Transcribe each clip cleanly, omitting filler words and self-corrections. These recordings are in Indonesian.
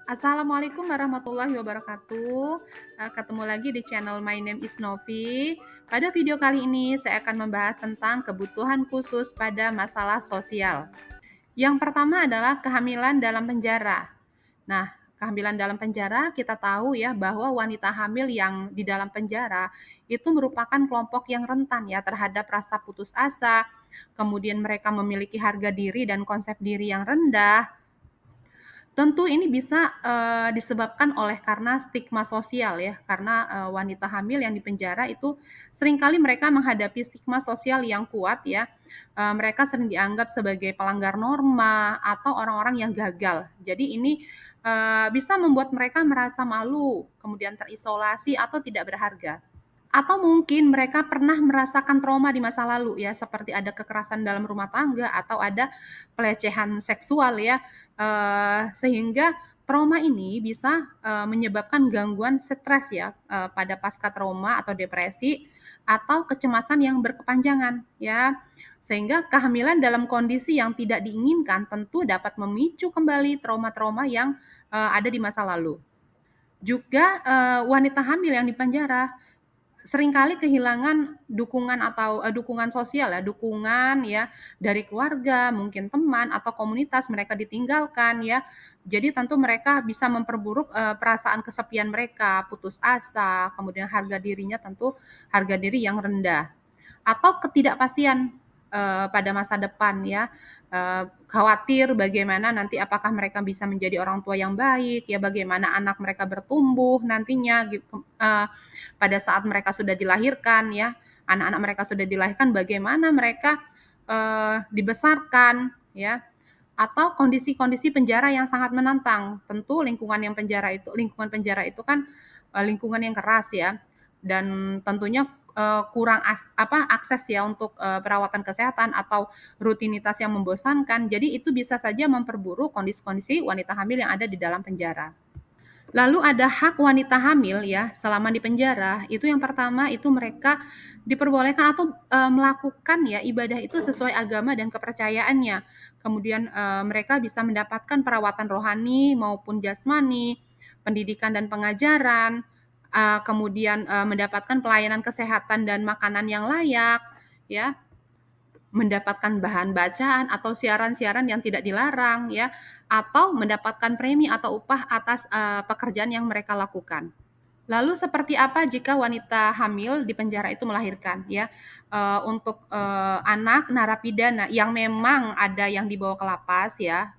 Assalamualaikum warahmatullahi wabarakatuh. Ketemu lagi di channel My Name is Novi. Pada video kali ini saya akan membahas tentang kebutuhan khusus pada masalah sosial. Yang pertama adalah kehamilan dalam penjara. Nah, kehamilan dalam penjara kita tahu ya bahwa wanita hamil yang di dalam penjara itu merupakan kelompok yang rentan ya terhadap rasa putus asa, kemudian mereka memiliki harga diri dan konsep diri yang rendah. Tentu ini bisa, disebabkan oleh karena stigma sosial ya, karena, wanita hamil yang di penjara itu seringkali mereka menghadapi stigma sosial yang kuat ya, mereka sering dianggap sebagai pelanggar norma atau orang-orang yang gagal. Jadi ini, bisa membuat mereka merasa malu, kemudian terisolasi atau tidak berharga. Atau mungkin mereka pernah merasakan trauma di masa lalu ya, seperti ada kekerasan dalam rumah tangga atau ada pelecehan seksual ya, sehingga trauma ini bisa, menyebabkan gangguan stres ya, pada pasca trauma atau depresi atau kecemasan yang berkepanjangan ya. Sehingga kehamilan dalam kondisi yang tidak diinginkan tentu dapat memicu kembali trauma-trauma yang, ada di masa lalu. Juga, wanita hamil yang di penjara seringkali kehilangan dukungan atau, dukungan sosial ya, dukungan ya dari keluarga, mungkin teman atau komunitas, mereka ditinggalkan ya. Jadi tentu mereka bisa memperburuk, perasaan kesepian mereka, putus asa, kemudian harga dirinya tentu harga diri yang rendah. Atau ketidakpastian, pada masa depan ya, khawatir bagaimana nanti apakah mereka bisa menjadi orang tua yang baik, ya bagaimana anak mereka bertumbuh nantinya gitu, pada saat mereka sudah dilahirkan ya, anak-anak mereka sudah dilahirkan bagaimana mereka, dibesarkan ya, atau kondisi-kondisi penjara yang sangat menantang. Tentu lingkungan penjara itu kan, lingkungan yang keras ya, dan tentunya, kurang akses ya untuk, perawatan kesehatan atau rutinitas yang membosankan. Jadi itu bisa saja memperburuk kondisi-kondisi wanita hamil yang ada di dalam penjara. Lalu ada hak wanita hamil ya, selama di penjara, itu yang pertama itu mereka diperbolehkan atau, melakukan ya ibadah itu sesuai agama dan kepercayaannya. Kemudian, mereka bisa mendapatkan perawatan rohani maupun jasmani, pendidikan dan pengajaran, kemudian, mendapatkan pelayanan kesehatan dan makanan yang layak, ya. Mendapatkan bahan bacaan atau siaran-siaran yang tidak dilarang ya, atau mendapatkan premi atau upah atas, pekerjaan yang mereka lakukan. Lalu seperti apa jika wanita hamil di penjara itu melahirkan ya, untuk, anak narapidana yang memang ada yang dibawa ke lapas ya,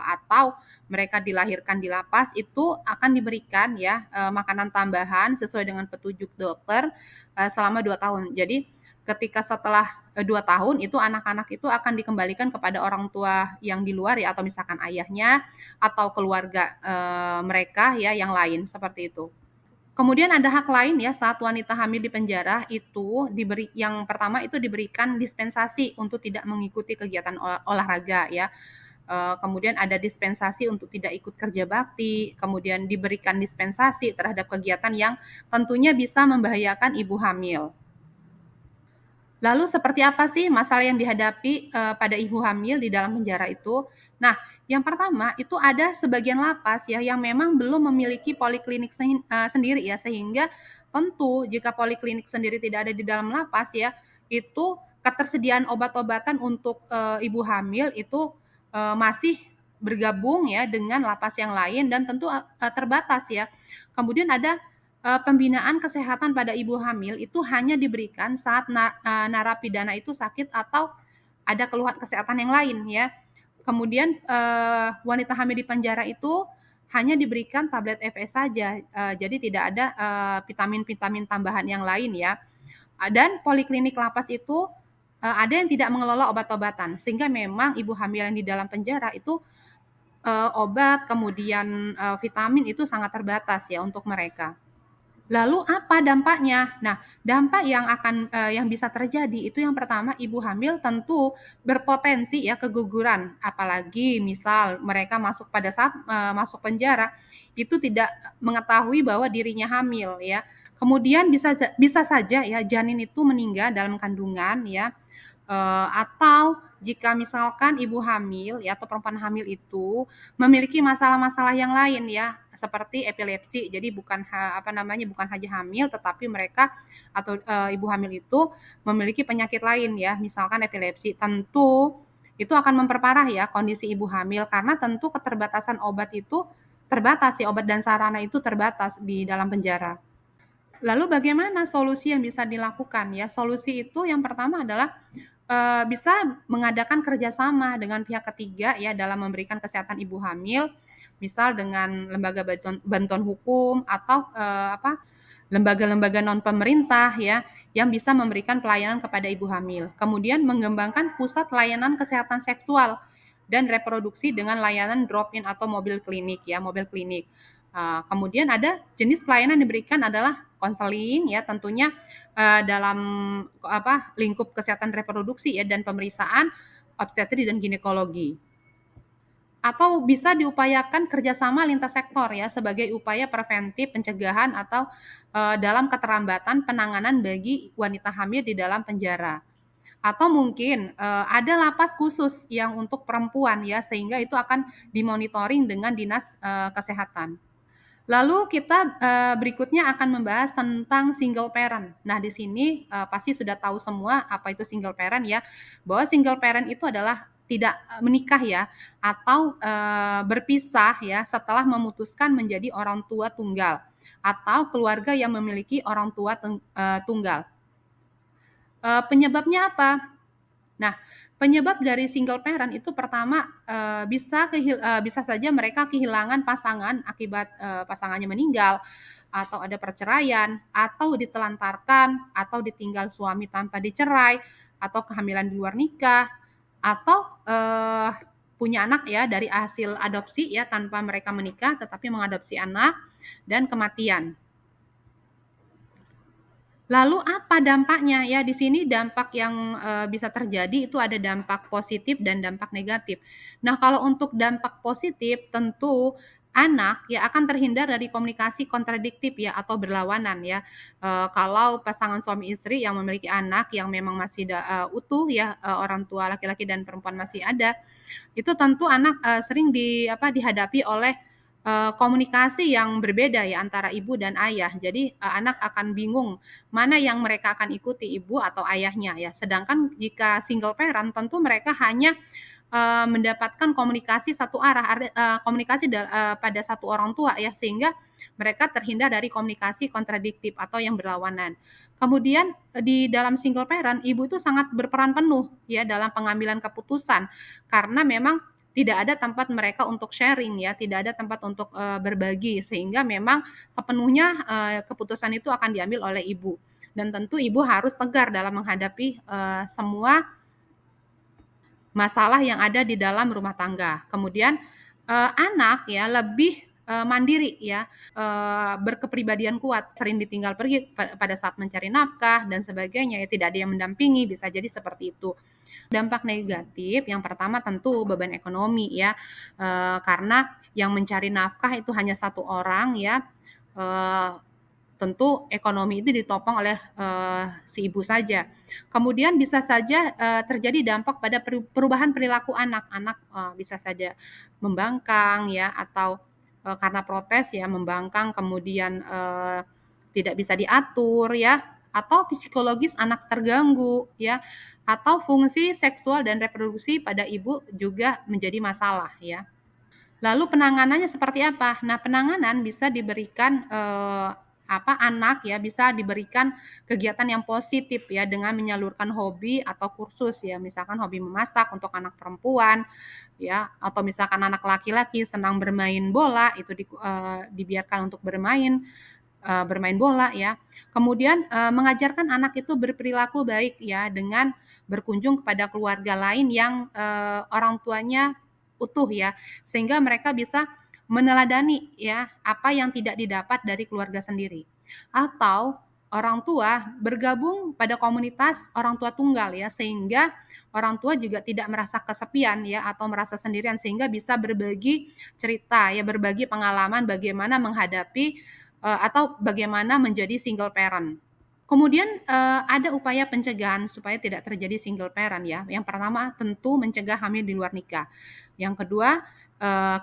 atau mereka dilahirkan di lapas itu akan diberikan ya, makanan tambahan sesuai dengan petunjuk dokter, selama 2 tahun. Jadi ketika setelah, 2 tahun itu anak-anak itu akan dikembalikan kepada orang tua yang di luar ya, atau misalkan ayahnya atau keluarga, mereka ya yang lain, seperti itu. Kemudian ada hak lain ya saat wanita hamil di penjara itu yang pertama itu diberikan dispensasi untuk tidak mengikuti kegiatan olahraga ya, kemudian ada dispensasi untuk tidak ikut kerja bakti, kemudian diberikan dispensasi terhadap kegiatan yang tentunya bisa membahayakan ibu hamil. Lalu seperti apa sih masalah yang dihadapi, pada ibu hamil di dalam penjara itu? Nah, yang pertama itu ada sebagian lapas ya yang memang belum memiliki poliklinik sendiri ya, sehingga tentu jika poliklinik sendiri tidak ada di dalam lapas ya, itu ketersediaan obat-obatan untuk, ibu hamil itu, masih bergabung ya dengan lapas yang lain dan tentu, terbatas ya. Kemudian ada pembinaan kesehatan pada ibu hamil itu hanya diberikan saat narapidana itu sakit atau ada keluhan kesehatan yang lain ya. Kemudian, wanita hamil di penjara itu hanya diberikan tablet FS saja, jadi tidak ada, vitamin-vitamin tambahan yang lain ya. Dan poliklinik lapas itu, ada yang tidak mengelola obat-obatan, sehingga memang ibu hamil yang di dalam penjara itu, obat kemudian, vitamin itu sangat terbatas ya untuk mereka. Lalu apa dampaknya? Nah, dampak yang bisa terjadi itu yang pertama ibu hamil tentu berpotensi ya keguguran, apalagi misal mereka masuk pada saat, masuk penjara, itu tidak mengetahui bahwa dirinya hamil ya. Kemudian bisa saja ya janin itu meninggal dalam kandungan ya, Atau jika misalkan ibu hamil ya atau perempuan hamil itu memiliki masalah-masalah yang lain ya, seperti epilepsi. Jadi bukan bukan hanya hamil tetapi mereka atau ibu hamil itu memiliki penyakit lain ya, misalkan epilepsi. Tentu itu akan memperparah ya kondisi ibu hamil karena tentu keterbatasan obat itu terbatas ya, obat dan sarana itu terbatas di dalam penjara. Lalu bagaimana solusi yang bisa dilakukan ya? Solusi itu yang pertama adalah bisa mengadakan kerjasama dengan pihak ketiga ya dalam memberikan kesehatan ibu hamil, misal dengan lembaga bantuan bantuan hukum atau lembaga-lembaga non pemerintah ya yang bisa memberikan pelayanan kepada ibu hamil. Kemudian mengembangkan pusat layanan kesehatan seksual dan reproduksi dengan layanan drop-in atau mobil klinik ya, mobil klinik. Kemudian ada jenis pelayanan yang diberikan adalah konseling ya tentunya dalam lingkup kesehatan reproduksi ya dan pemeriksaan obstetri dan ginekologi. Atau bisa diupayakan kerjasama lintas sektor ya sebagai upaya preventif pencegahan atau dalam keterlambatan penanganan bagi wanita hamil di dalam penjara. Atau mungkin ada lapas khusus yang untuk perempuan ya sehingga itu akan dimonitoring dengan dinas kesehatan. Lalu kita berikutnya akan membahas tentang single parent. Nah, di sini pasti sudah tahu semua apa itu single parent ya, bahwa single parent itu adalah tidak menikah ya, atau berpisah ya setelah memutuskan menjadi orang tua tunggal, atau keluarga yang memiliki orang tua tunggal. Penyebabnya apa? Nah, penyebab dari single parent itu pertama bisa saja mereka kehilangan pasangan akibat pasangannya meninggal, atau ada perceraian, atau ditelantarkan, atau ditinggal suami tanpa dicerai, atau kehamilan di luar nikah, atau punya anak ya dari hasil adopsi ya tanpa mereka menikah tetapi mengadopsi anak, dan kematian. Lalu apa dampaknya? Ya di sini dampak yang bisa terjadi itu ada dampak positif dan dampak negatif. Nah, kalau untuk dampak positif tentu anak ya akan terhindar dari komunikasi kontradiktif ya atau berlawanan ya. Kalau pasangan suami istri yang memiliki anak yang memang masih utuh ya orang tua laki-laki dan perempuan masih ada, itu tentu anak sering dihadapi oleh komunikasi yang berbeda ya antara ibu dan ayah. Jadi anak akan bingung mana yang mereka akan ikuti, ibu atau ayahnya ya. Sedangkan jika single parent tentu mereka hanya mendapatkan komunikasi satu arah, komunikasi pada satu orang tua ya sehingga mereka terhindar dari komunikasi kontradiktif atau yang berlawanan. Kemudian di dalam single parent ibu itu sangat berperan penuh ya dalam pengambilan keputusan karena memang tidak ada tempat mereka untuk sharing ya, tidak ada tempat untuk berbagi sehingga memang sepenuhnya keputusan itu akan diambil oleh ibu. Dan tentu ibu harus tegar dalam menghadapi semua masalah yang ada di dalam rumah tangga. Kemudian anak ya lebih mandiri ya, berkepribadian kuat, sering ditinggal pergi pada saat mencari nafkah dan sebagainya ya, tidak ada yang mendampingi, bisa jadi seperti itu. Dampak negatif yang pertama tentu beban ekonomi ya, karena yang mencari nafkah itu hanya satu orang ya, tentu ekonomi itu ditopang oleh si ibu saja. Kemudian bisa saja terjadi dampak pada perubahan perilaku anak. Anak bisa saja membangkang ya atau karena protes ya membangkang kemudian tidak bisa diatur ya atau psikologis anak terganggu ya atau fungsi seksual dan reproduksi pada ibu juga menjadi masalah ya. Lalu penanganannya seperti apa? Nah, penanganan bisa diberikan anak ya bisa diberikan kegiatan yang positif ya dengan menyalurkan hobi atau kursus ya, misalkan hobi memasak untuk anak perempuan ya atau misalkan anak laki-laki senang bermain bola itu dibiarkan untuk bermain bola ya. Kemudian mengajarkan anak itu berperilaku baik ya dengan berkunjung kepada keluarga lain yang orang tuanya utuh ya, sehingga mereka bisa meneladani ya apa yang tidak didapat dari keluarga sendiri. Atau orang tua bergabung pada komunitas orang tua tunggal ya, sehingga orang tua juga tidak merasa kesepian ya atau merasa sendirian sehingga bisa berbagi cerita ya, berbagi pengalaman bagaimana menghadapi atau bagaimana menjadi single parent. Kemudian, ada upaya pencegahan supaya tidak terjadi single parent ya. Yang pertama tentu mencegah hamil di luar nikah. Yang kedua,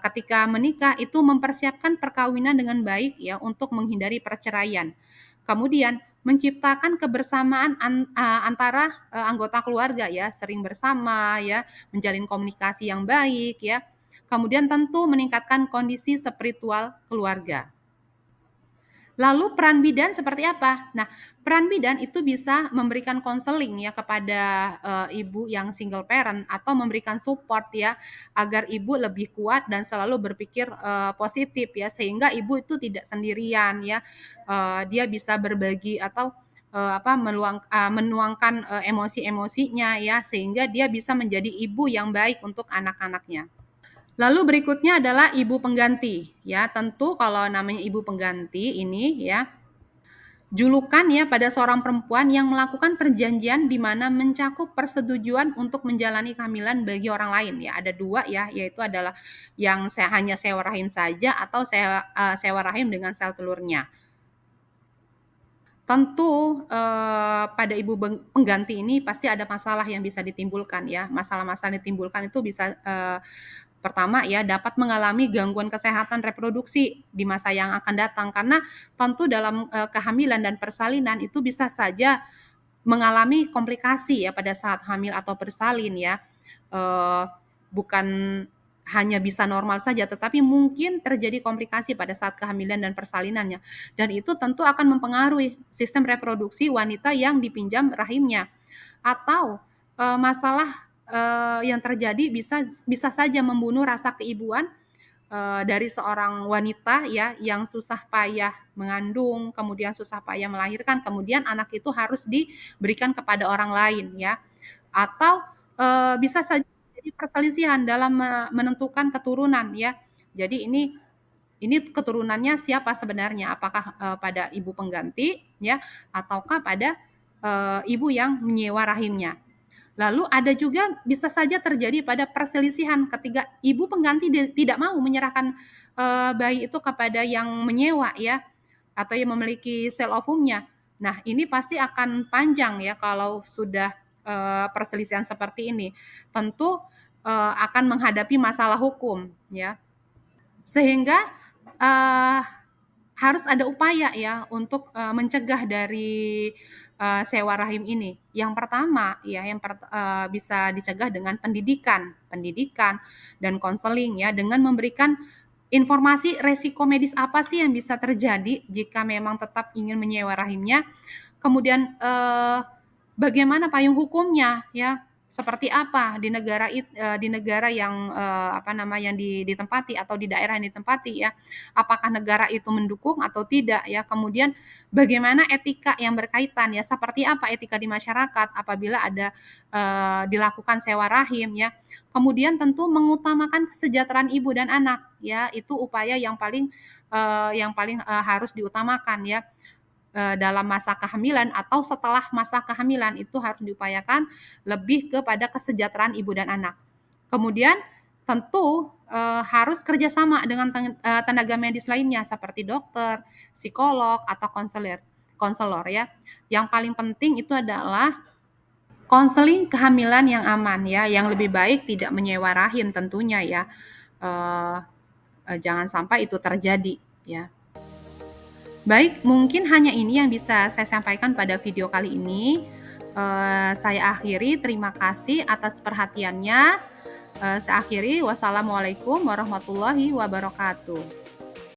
ketika menikah itu mempersiapkan perkawinan dengan baik ya untuk menghindari perceraian. Kemudian menciptakan kebersamaan antara, anggota keluarga ya, sering bersama ya, menjalin komunikasi yang baik ya. Kemudian tentu meningkatkan kondisi spiritual keluarga. Lalu peran bidan seperti apa? Nah, peran bidan itu bisa memberikan konseling ya kepada ibu yang single parent atau memberikan support ya agar ibu lebih kuat dan selalu berpikir positif ya sehingga ibu itu tidak sendirian ya. Dia bisa berbagi atau menuangkan emosi-emosinya ya sehingga dia bisa menjadi ibu yang baik untuk anak-anaknya. Lalu berikutnya adalah ibu pengganti. Ya, tentu kalau namanya ibu pengganti ini ya, julukan ya pada seorang perempuan yang melakukan perjanjian di mana mencakup persetujuan untuk menjalani kehamilan bagi orang lain ya. Ada dua ya, yaitu adalah yang hanya sewa rahim saja atau sewa rahim dengan sel telurnya. Tentu pada ibu pengganti ini pasti ada masalah yang bisa ditimbulkan ya. Masalah-masalah yang ditimbulkan itu bisa pertama ya dapat mengalami gangguan kesehatan reproduksi di masa yang akan datang karena tentu dalam kehamilan dan persalinan itu bisa saja mengalami komplikasi ya pada saat hamil atau bersalin ya. Bukan hanya bisa normal saja, tetapi mungkin terjadi komplikasi pada saat kehamilan dan persalinannya. Dan itu tentu akan mempengaruhi sistem reproduksi wanita yang dipinjam rahimnya. Atau masalah yang terjadi bisa saja membunuh rasa keibuan dari seorang wanita ya yang susah payah mengandung, kemudian susah payah melahirkan, kemudian anak itu harus diberikan kepada orang lain ya. Atau bisa saja jadi perselisihan dalam menentukan keturunan ya. Jadi ini keturunannya siapa sebenarnya? Apakah pada ibu pengganti ya ataukah pada ibu yang menyewa rahimnya? Lalu ada juga bisa saja terjadi pada perselisihan ketika ibu pengganti tidak mau menyerahkan bayi itu kepada yang menyewa ya atau yang memiliki sel ovumnya. Nah, ini pasti akan panjang ya kalau sudah perselisihan seperti ini. Tentu akan menghadapi masalah hukum ya. Sehingga uh, harus ada upaya ya untuk mencegah dari sewa rahim ini. Yang pertama ya bisa dicegah dengan pendidikan dan konseling ya dengan memberikan informasi resiko medis apa sih yang bisa terjadi jika memang tetap ingin menyewa rahimnya. Kemudian bagaimana payung hukumnya ya seperti apa di negara yang yang ditempati atau di daerah yang ditempati ya apakah negara itu mendukung atau tidak ya kemudian bagaimana etika yang berkaitan ya seperti apa etika di masyarakat apabila ada dilakukan sewa rahim ya kemudian tentu mengutamakan kesejahteraan ibu dan anak ya itu upaya yang paling harus diutamakan ya dalam masa kehamilan atau setelah masa kehamilan itu harus diupayakan lebih kepada kesejahteraan ibu dan anak. Kemudian tentu harus kerjasama dengan tenaga medis lainnya seperti dokter, psikolog atau konselor ya. Yang paling penting itu adalah konseling kehamilan yang aman ya, yang lebih baik tidak menyewa rahim tentunya ya. Jangan sampai itu terjadi ya. Baik, mungkin hanya ini yang bisa saya sampaikan pada video kali ini. Saya akhiri, terima kasih atas perhatiannya. Saya akhiri, wassalamualaikum warahmatullahi wabarakatuh.